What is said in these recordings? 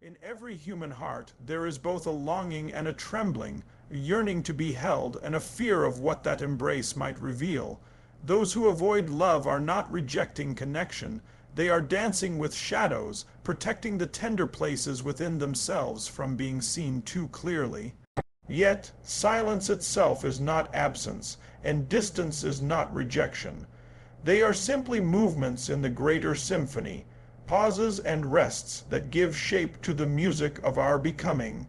In every human heart, there is both a longing and a trembling, a yearning to be held, and a fear of what that embrace might reveal. Those who avoid love are not rejecting connection. They are dancing with shadows, protecting the tender places within themselves from being seen too clearly. Yet, silence itself is not absence, and distance is not rejection. They are simply movements in the greater symphony, pauses and rests that give shape to the music of our becoming.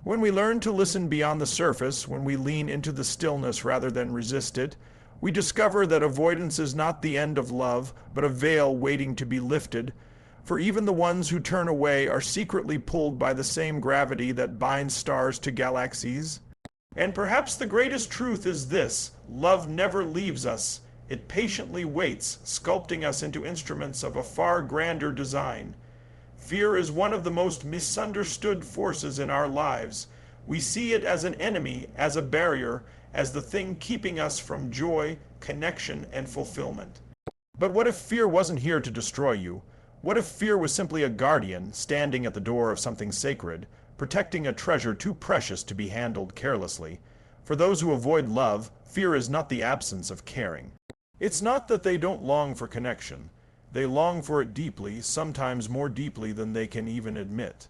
When we learn to listen beyond the surface, when we lean into the stillness rather than resist it, we discover that avoidance is not the end of love, but a veil waiting to be lifted. For even the ones who turn away are secretly pulled by the same gravity that binds stars to galaxies. And perhaps the greatest truth is this: love never leaves us. It patiently waits, sculpting us into instruments of a far grander design. Fear is one of the most misunderstood forces in our lives. We see it as an enemy, as a barrier, as the thing keeping us from joy, connection, and fulfillment. But what if fear wasn't here to destroy you? What if fear was simply a guardian, standing at the door of something sacred, protecting a treasure too precious to be handled carelessly? For those who avoid love, fear is not the absence of caring. It's not that they don't long for connection. They long for it deeply, sometimes more deeply than they can even admit.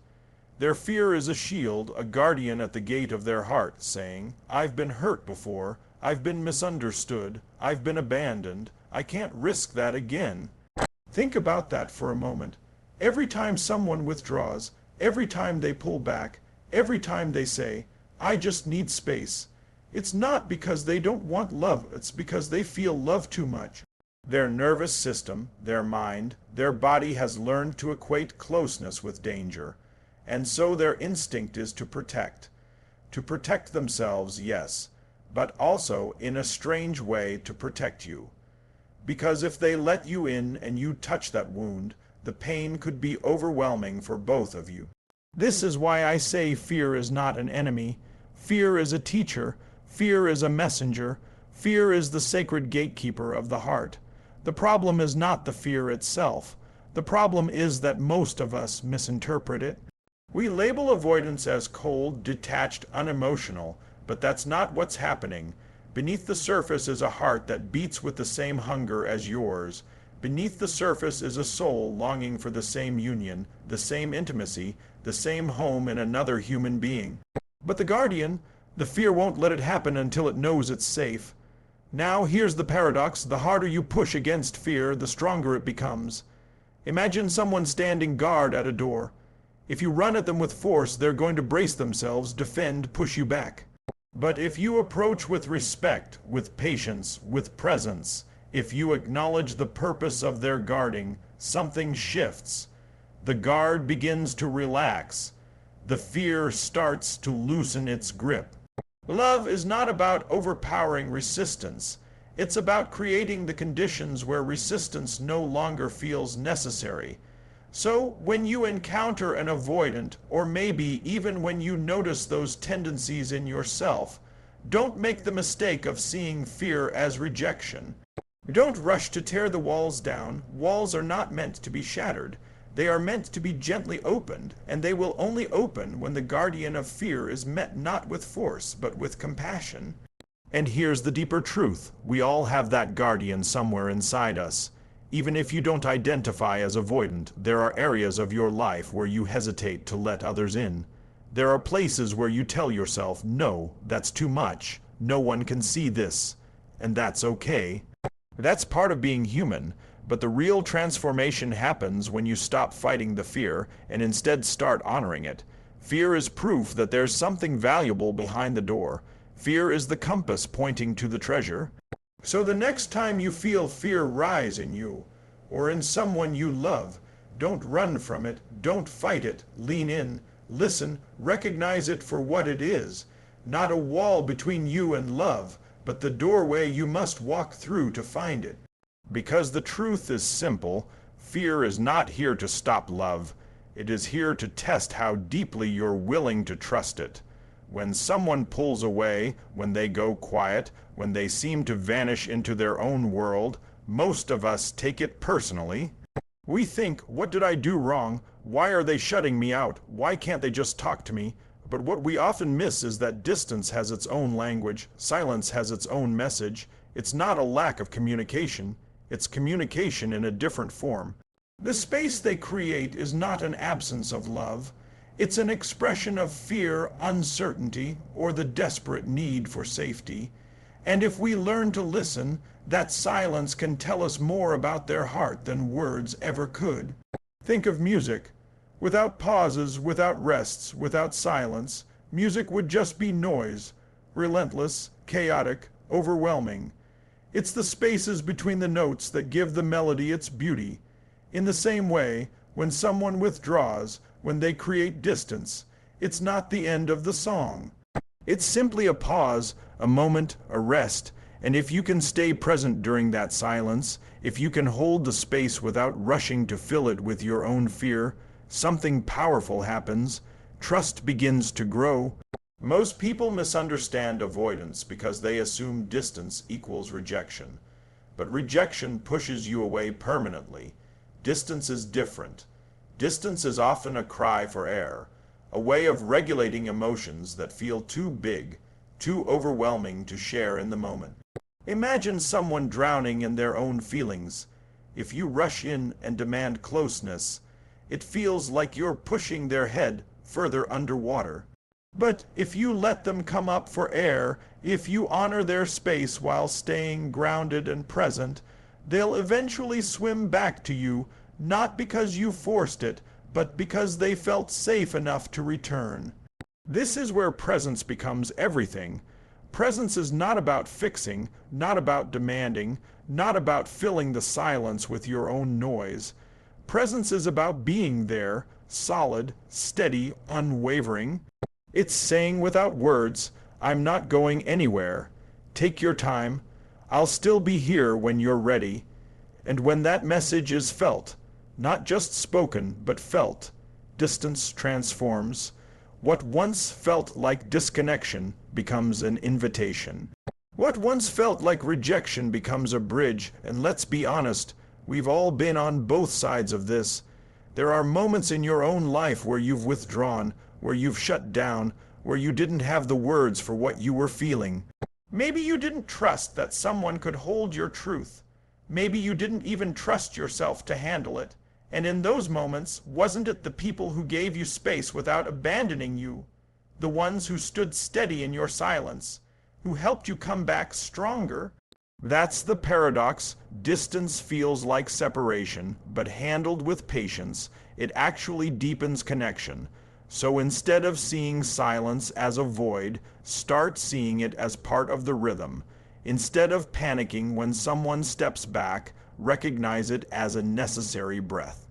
Their fear is a shield, a guardian at the gate of their heart, saying, "I've been hurt before, I've been misunderstood, I've been abandoned, I can't risk that again." Think about that for a moment. Every time someone withdraws, every time they pull back, every time they say, "I just need space," it's not because they don't want love, it's because they feel love too much. Their nervous system, their mind, their body has learned to equate closeness with danger, and so their instinct is to protect. To protect themselves, yes, but also, in a strange way, to protect you. Because if they let you in and you touch that wound, the pain could be overwhelming for both of you. This is why I say fear is not an enemy. Fear is a teacher. Fear is a messenger. Fear is the sacred gatekeeper of the heart. The problem is not the fear itself. The problem is that most of us misinterpret it. We label avoidance as cold, detached, unemotional, but that's not what's happening. Beneath the surface is a heart that beats with the same hunger as yours. Beneath the surface is a soul longing for the same union, the same intimacy, the same home in another human being. But the guardian, the fear won't let it happen until it knows it's safe. Now here's the paradox: the harder you push against fear, the stronger it becomes. Imagine someone standing guard at a door. If you run at them with force, they're going to brace themselves, defend, push you back. But if you approach with respect, with patience, with presence, if you acknowledge the purpose of their guarding, something shifts. The guard begins to relax. The fear starts to loosen its grip. Love is not about overpowering resistance. It's about creating the conditions where resistance no longer feels necessary. So, when you encounter an avoidant, or maybe even when you notice those tendencies in yourself, don't make the mistake of seeing fear as rejection. Don't rush to tear the walls down. Walls are not meant to be shattered. They are meant to be gently opened, and they will only open when the guardian of fear is met not with force, but with compassion. And here's the deeper truth: we all have that guardian somewhere inside us. Even if you don't identify as avoidant, there are areas of your life where you hesitate to let others in. There are places where you tell yourself, "No, that's too much. No one can see this." And that's okay. That's part of being human, but the real transformation happens when you stop fighting the fear and instead start honoring it. Fear is proof that there's something valuable behind the door. Fear is the compass pointing to the treasure. So the next time you feel fear rise in you, or in someone you love, don't run from it, don't fight it, lean in, listen, recognize it for what it is. Not a wall between you and love, but the doorway you must walk through to find it. Because the truth is simple: fear is not here to stop love. It is here to test how deeply you're willing to trust it. When someone pulls away, when they go quiet, when they seem to vanish into their own world, most of us take it personally. We think, what did I do wrong? Why are they shutting me out? Why can't they just talk to me? But what we often miss is that distance has its own language, silence has its own message. It's not a lack of communication, it's communication in a different form. The space they create is not an absence of love. It's an expression of fear, uncertainty, or the desperate need for safety. And if we learn to listen, that silence can tell us more about their heart than words ever could. Think of music. Without pauses, without rests, without silence, music would just be noise, relentless, chaotic, overwhelming. It's the spaces between the notes that give the melody its beauty. In the same way, when someone withdraws, when they create distance, it's not the end of the song. It's simply a pause, a moment, a rest, and if you can stay present during that silence, if you can hold the space without rushing to fill it with your own fear, something powerful happens. Trust begins to grow. Most people misunderstand avoidance because they assume distance equals rejection. But rejection pushes you away permanently. Distance is different. Distance is often a cry for air, a way of regulating emotions that feel too big, too overwhelming to share in the moment. Imagine someone drowning in their own feelings. If you rush in and demand closeness, it feels like you're pushing their head further underwater. But if you let them come up for air, if you honor their space while staying grounded and present, they'll eventually swim back to you, not because you forced it, but because they felt safe enough to return. This is where presence becomes everything. Presence is not about fixing, not about demanding, not about filling the silence with your own noise. Presence is about being there, solid, steady, unwavering. It's saying without words, I'm not going anywhere. Take your time. I'll still be here when you're ready. And when that message is felt, not just spoken, but felt, distance transforms. What once felt like disconnection becomes an invitation. What once felt like rejection becomes a bridge, and let's be honest, we've all been on both sides of this. There are moments in your own life where you've withdrawn, where you've shut down, where you didn't have the words for what you were feeling. Maybe you didn't trust that someone could hold your truth. Maybe you didn't even trust yourself to handle it. And in those moments, wasn't it the people who gave you space without abandoning you? The ones who stood steady in your silence, who helped you come back stronger? That's the paradox. Distance feels like separation, but handled with patience, it actually deepens connection. So instead of seeing silence as a void, start seeing it as part of the rhythm. Instead of panicking when someone steps back, recognize it as a necessary breath.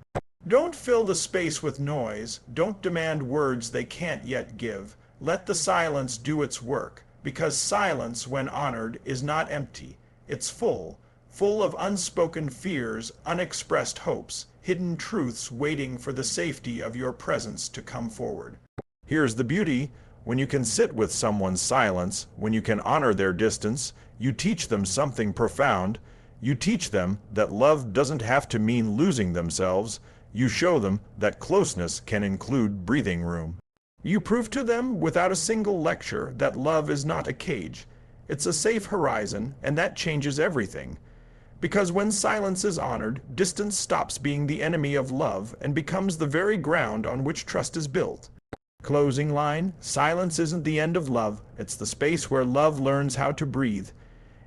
Don't fill the space with noise. Don't demand words they can't yet give. Let the silence do its work, because silence, when honored, is not empty. It's full of unspoken fears, unexpressed hopes, hidden truths waiting for the safety of your presence to come forward. Here's the beauty. When you can sit with someone's silence, when you can honor their distance, you teach them something profound. You teach them that love doesn't have to mean losing themselves. You show them that closeness can include breathing room. You prove to them without a single lecture that love is not a cage. It's a safe horizon, and that changes everything. Because when silence is honored, distance stops being the enemy of love and becomes the very ground on which trust is built. Closing line, silence isn't the end of love, it's the space where love learns how to breathe.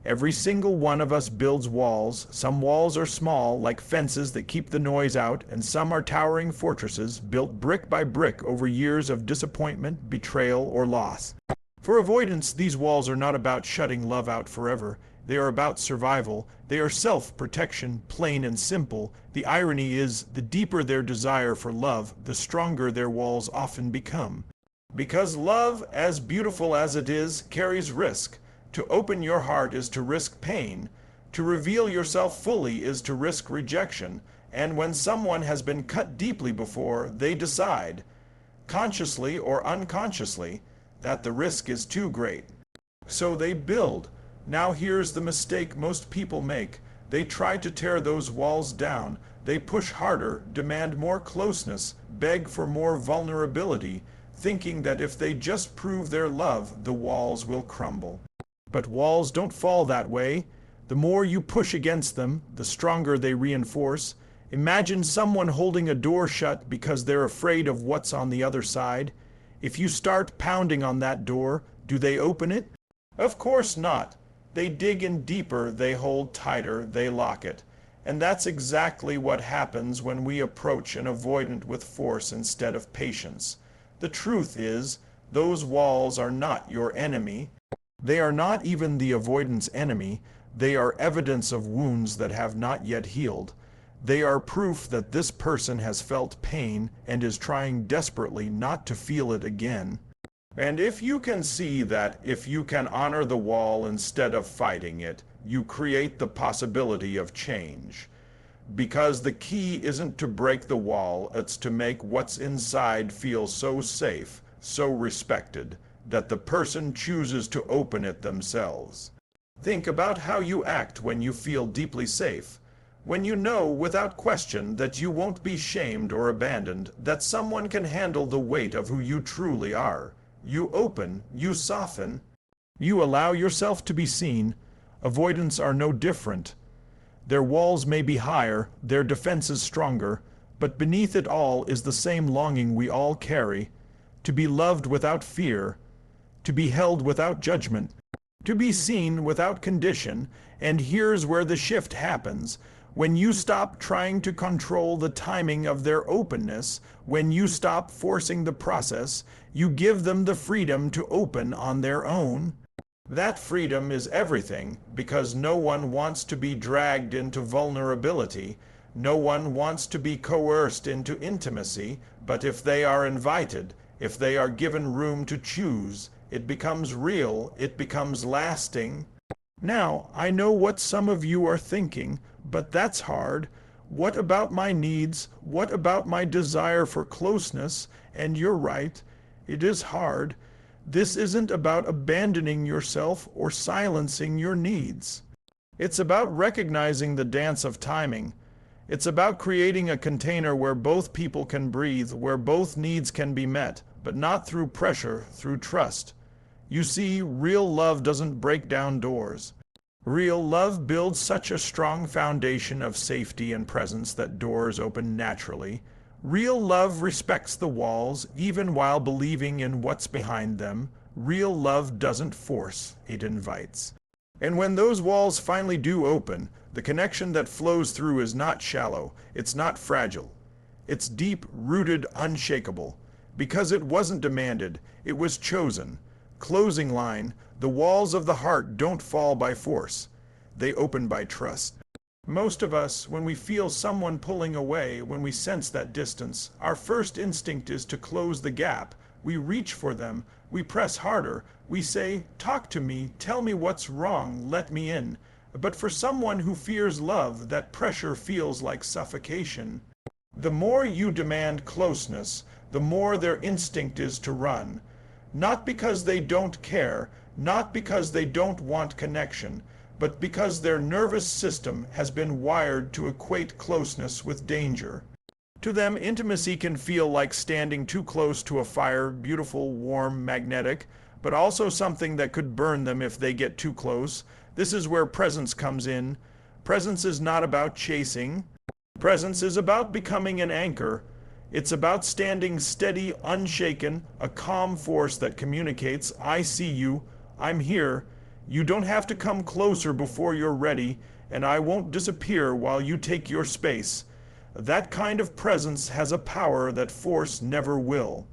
Every single one of us builds walls. Some walls are small, like fences that keep the noise out, and some are towering fortresses, built brick by brick over years of disappointment, betrayal, or loss. For avoidance, these walls are not about shutting love out forever. They are about survival. They are self-protection, plain and simple. The irony is, the deeper their desire for love, the stronger their walls often become. Because love, as beautiful as it is, carries risk. To open your heart is to risk pain. To reveal yourself fully is to risk rejection. And when someone has been cut deeply before, they decide, consciously or unconsciously, that the risk is too great. So they build. Now here's the mistake most people make. They try to tear those walls down. They push harder, demand more closeness, beg for more vulnerability, thinking that if they just prove their love, the walls will crumble. But walls don't fall that way. The more you push against them, the stronger they reinforce. Imagine someone holding a door shut because they're afraid of what's on the other side. If you start pounding on that door, do they open it? Of course not. They dig in deeper, they hold tighter, they lock it. And that's exactly what happens when we approach an avoidant with force instead of patience. The truth is, those walls are not your enemy. They are not even the avoidance enemy. They are evidence of wounds that have not yet healed. They are proof that this person has felt pain and is trying desperately not to feel it again. And if you can see that, if you can honor the wall instead of fighting it, you create the possibility of change. Because the key isn't to break the wall, it's to make what's inside feel so safe, so respected, that the person chooses to open it themselves. Think about how you act when you feel deeply safe. When you know without question that you won't be shamed or abandoned, that someone can handle the weight of who you truly are. You open, you soften, you allow yourself to be seen. Avoidants are no different. Their walls may be higher, their defenses stronger, but beneath it all is the same longing we all carry, to be loved without fear, to be held without judgment, to be seen without condition. And here's where the shift happens. When you stop trying to control the timing of their openness, when you stop forcing the process, you give them the freedom to open on their own. That freedom is everything, because no one wants to be dragged into vulnerability. No one wants to be coerced into intimacy, but if they are invited, if they are given room to choose, it becomes real, it becomes lasting. Now, I know what some of you are thinking, but that's hard. What about my needs? What about my desire for closeness? And you're right, it is hard. This isn't about abandoning yourself or silencing your needs. It's about recognizing the dance of timing. It's about creating a container where both people can breathe, where both needs can be met, but not through pressure, through trust. You see, real love doesn't break down doors. Real love builds such a strong foundation of safety and presence that doors open naturally. Real love respects the walls, even while believing in what's behind them. Real love doesn't force, it invites. And when those walls finally do open, the connection that flows through is not shallow, it's not fragile. It's deep-rooted, unshakable. Because it wasn't demanded, it was chosen. Closing line, the walls of the heart don't fall by force. They open by trust. Most of us, when we feel someone pulling away, when we sense that distance, our first instinct is to close the gap. We reach for them, we press harder, we say, "Talk to me, tell me what's wrong, let me in." But for someone who fears love, that pressure feels like suffocation. The more you demand closeness, the more their instinct is to run. Not because they don't care, not because they don't want connection, but because their nervous system has been wired to equate closeness with danger. To them, intimacy can feel like standing too close to a fire, beautiful, warm, magnetic, but also something that could burn them if they get too close. This is where presence comes in. Presence is not about chasing. Presence is about becoming an anchor. It's about standing steady, unshaken, a calm force that communicates, "I see you, I'm here. You don't have to come closer before you're ready, and I won't disappear while you take your space." That kind of presence has a power that force never will.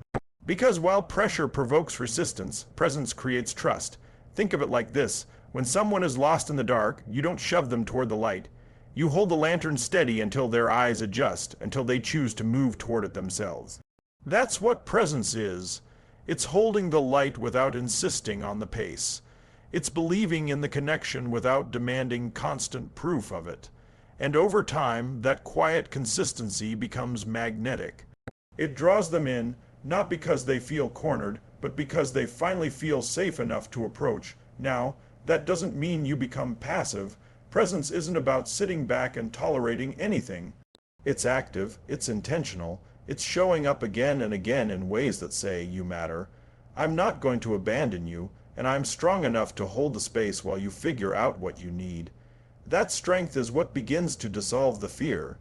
Because while pressure provokes resistance, presence creates trust. Think of it like this. When someone is lost in the dark, you don't shove them toward the light. You hold the lantern steady until their eyes adjust, until they choose to move toward it themselves. That's what presence is. It's holding the light without insisting on the pace. It's believing in the connection without demanding constant proof of it. And over time, that quiet consistency becomes magnetic. It draws them in, not because they feel cornered, but because they finally feel safe enough to approach. Now, that doesn't mean you become passive. Presence isn't about sitting back and tolerating anything. It's active, it's intentional, it's showing up again and again in ways that say, you matter. I'm not going to abandon you, and I'm strong enough to hold the space while you figure out what you need. That strength is what begins to dissolve the fear.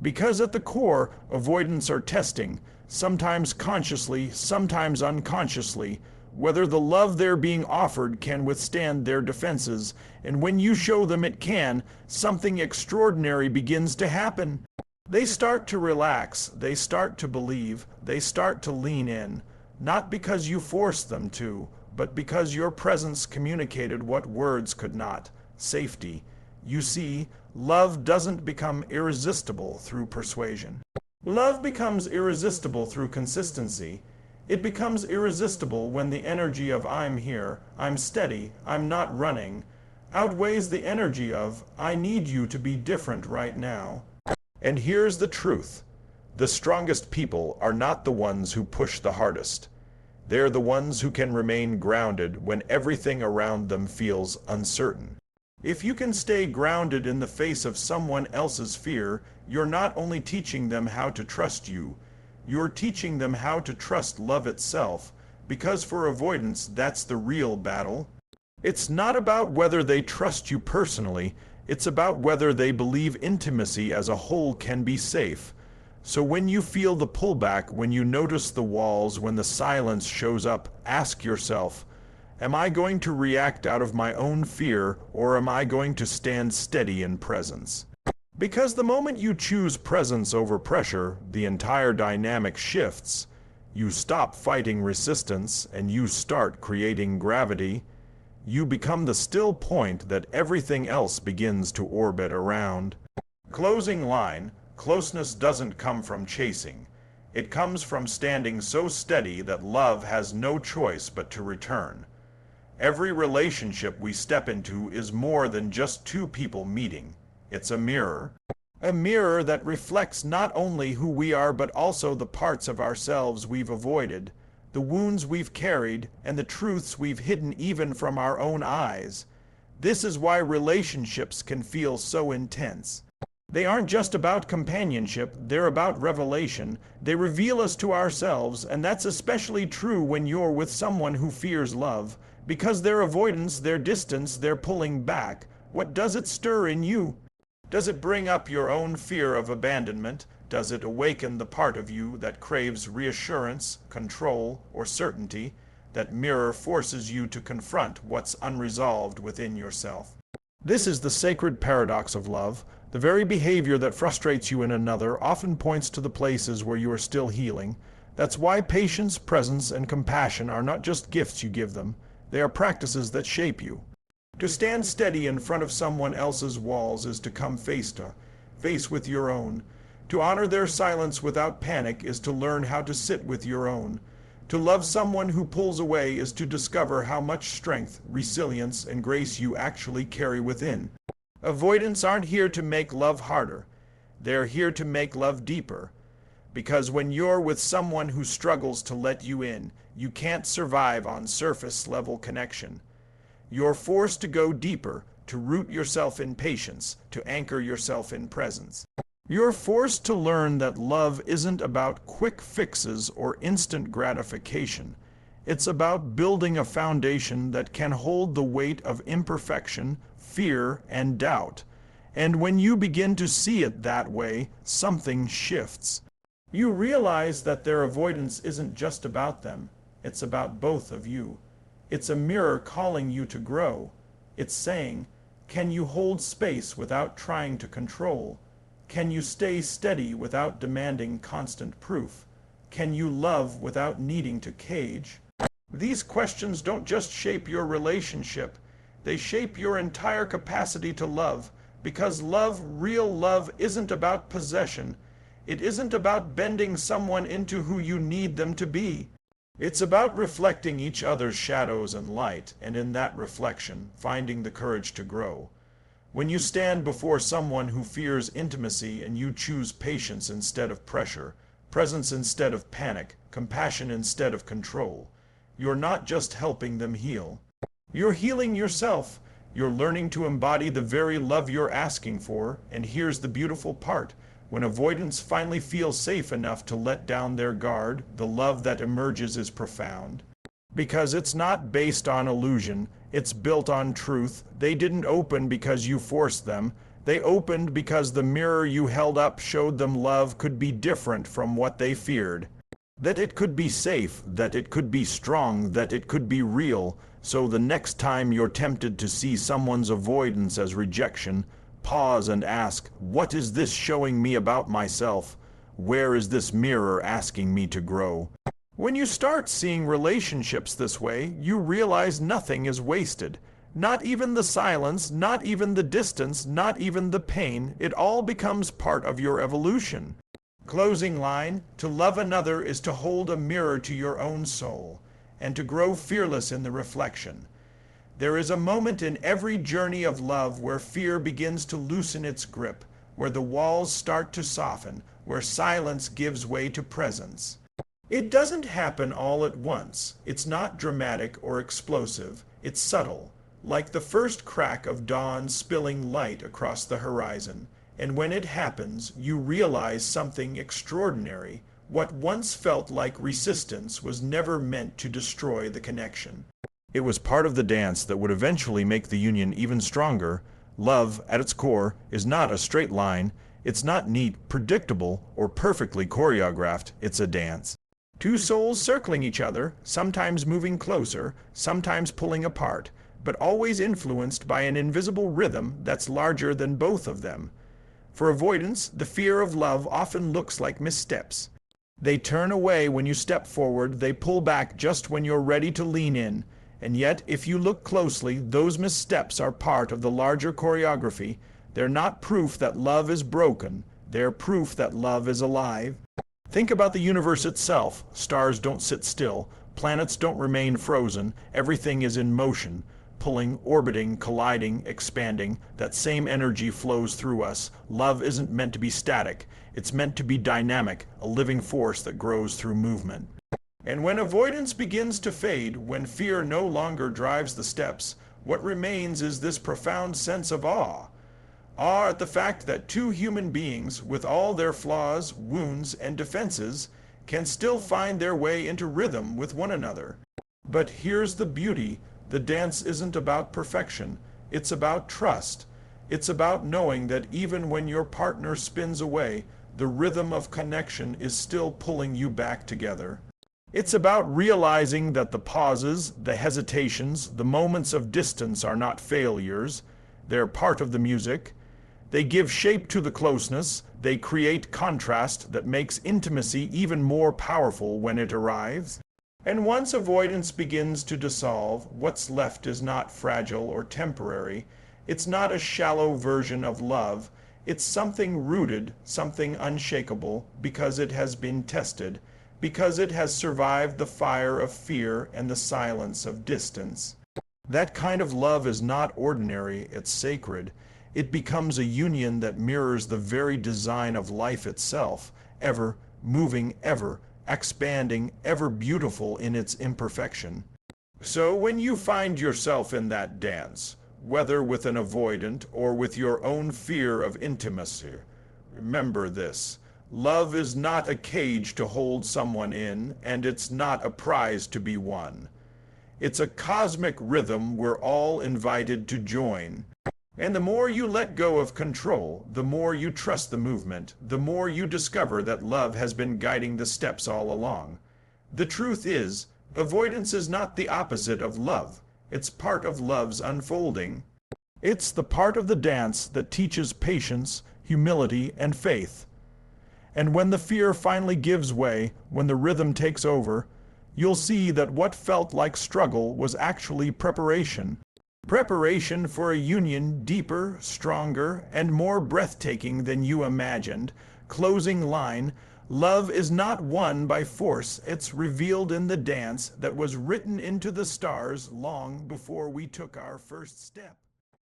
Because at the core, avoidants are testing, sometimes consciously, sometimes unconsciously, whether the love they're being offered can withstand their defenses, and when you show them it can, something extraordinary begins to happen. They start to relax, they start to believe, they start to lean in, not because you forced them to, but because your presence communicated what words could not: safety. You see, love doesn't become irresistible through persuasion. Love becomes irresistible through consistency. It becomes irresistible when the energy of "I'm here, I'm steady, I'm not running" outweighs the energy of "I need you to be different right now." And here's the truth. The strongest people are not the ones who push the hardest. They're the ones who can remain grounded when everything around them feels uncertain. If you can stay grounded in the face of someone else's fear, you're not only teaching them how to trust you, you're teaching them how to trust love itself, because for avoidance, that's the real battle. It's not about whether they trust you personally, it's about whether they believe intimacy as a whole can be safe. So when you feel the pullback, when you notice the walls, when the silence shows up, ask yourself, am I going to react out of my own fear, or am I going to stand steady in presence? Because the moment you choose presence over pressure, the entire dynamic shifts. You stop fighting resistance, and you start creating gravity. You become the still point that everything else begins to orbit around. Closing line, closeness doesn't come from chasing. It comes from standing so steady that love has no choice but to return. Every relationship we step into is more than just two people meeting. It's a mirror that reflects not only who we are but also the parts of ourselves we've avoided, the wounds we've carried, and the truths we've hidden even from our own eyes. This is why relationships can feel so intense. They aren't just about companionship, they're about revelation. They reveal us to ourselves, and that's especially true when you're with someone who fears love, because their avoidance, their distance, their pulling back. What does it stir in you? Does it bring up your own fear of abandonment? Does it awaken the part of you that craves reassurance, control, or certainty? That mirror forces you to confront what's unresolved within yourself. This is the sacred paradox of love. The very behavior that frustrates you in another often points to the places where you are still healing. That's why patience, presence, and compassion are not just gifts you give them. They are practices that shape you. To stand steady in front of someone else's walls is to come face with your own. To honor their silence without panic is to learn how to sit with your own. To love someone who pulls away is to discover how much strength, resilience, and grace you actually carry within. Avoidants aren't here to make love harder. They're here to make love deeper. Because when you're with someone who struggles to let you in, you can't survive on surface-level connection. You're forced to go deeper, to root yourself in patience, to anchor yourself in presence. You're forced to learn that love isn't about quick fixes or instant gratification. It's about building a foundation that can hold the weight of imperfection, fear, and doubt. And when you begin to see it that way, something shifts. You realize that their avoidance isn't just about them. It's about both of you. It's a mirror calling you to grow. It's saying, can you hold space without trying to control? Can you stay steady without demanding constant proof? Can you love without needing to cage? These questions don't just shape your relationship. They shape your entire capacity to love, because love, real love, isn't about possession. It isn't about bending someone into who you need them to be. It's about reflecting each other's shadows and light, and in that reflection, finding the courage to grow. When you stand before someone who fears intimacy and you choose patience instead of pressure, presence instead of panic, compassion instead of control, you're not just helping them heal. You're healing yourself. You're learning to embody the very love you're asking for, and here's the beautiful part. When avoidants finally feel safe enough to let down their guard, the love that emerges is profound. Because it's not based on illusion, it's built on truth. They didn't open because you forced them. They opened because the mirror you held up showed them love could be different from what they feared. That it could be safe, that it could be strong, that it could be real. So the next time you're tempted to see someone's avoidance as rejection, pause and ask, what is this showing me about myself? Where is this mirror asking me to grow? When you start seeing relationships this way, you realize nothing is wasted. Not even the silence, not even the distance, not even the pain. It all becomes part of your evolution. Closing line, to love another is to hold a mirror to your own soul, and to grow fearless in the reflection. There is a moment in every journey of love where fear begins to loosen its grip, where the walls start to soften, where silence gives way to presence. It doesn't happen all at once. It's not dramatic or explosive. It's subtle, like the first crack of dawn spilling light across the horizon. And when it happens, you realize something extraordinary. What once felt like resistance was never meant to destroy the connection. It was part of the dance that would eventually make the union even stronger. Love, at its core, is not a straight line. It's not neat, predictable, or perfectly choreographed. It's a dance. Two souls circling each other, sometimes moving closer, sometimes pulling apart, but always influenced by an invisible rhythm that's larger than both of them. For avoidance, the fear of love often looks like missteps. They turn away when you step forward, they pull back just when you're ready to lean in. And yet, if you look closely, those missteps are part of the larger choreography. They're not proof that love is broken. They're proof that love is alive. Think about the universe itself. Stars don't sit still. Planets don't remain frozen. Everything is in motion. Pulling, orbiting, colliding, expanding. That same energy flows through us. Love isn't meant to be static. It's meant to be dynamic, a living force that grows through movement. And when avoidance begins to fade, when fear no longer drives the steps, what remains is this profound sense of awe. Awe at the fact that two human beings, with all their flaws, wounds, and defenses, can still find their way into rhythm with one another. But here's the beauty. The dance isn't about perfection. It's about trust. It's about knowing that even when your partner spins away, the rhythm of connection is still pulling you back together. It's about realizing that the pauses, the hesitations, the moments of distance are not failures. They're part of the music. They give shape to the closeness. They create contrast that makes intimacy even more powerful when it arrives. And once avoidance begins to dissolve, what's left is not fragile or temporary. It's not a shallow version of love. It's something rooted, something unshakable, because it has been tested, because it has survived the fire of fear and the silence of distance. That kind of love is not ordinary, it's sacred. It becomes a union that mirrors the very design of life itself, ever moving, ever expanding, ever beautiful in its imperfection. So when you find yourself in that dance, whether with an avoidant or with your own fear of intimacy, remember this. Love is not a cage to hold someone in, and it's not a prize to be won. It's a cosmic rhythm we're all invited to join. And the more you let go of control, the more you trust the movement, the more you discover that love has been guiding the steps all along. The truth is, avoidance is not the opposite of love. It's part of love's unfolding. It's the part of the dance that teaches patience, humility, and faith. And when the fear finally gives way, when the rhythm takes over, you'll see that what felt like struggle was actually preparation. Preparation for a union deeper, stronger, and more breathtaking than you imagined. Closing line, love is not won by force, it's revealed in the dance that was written into the stars long before we took our first step.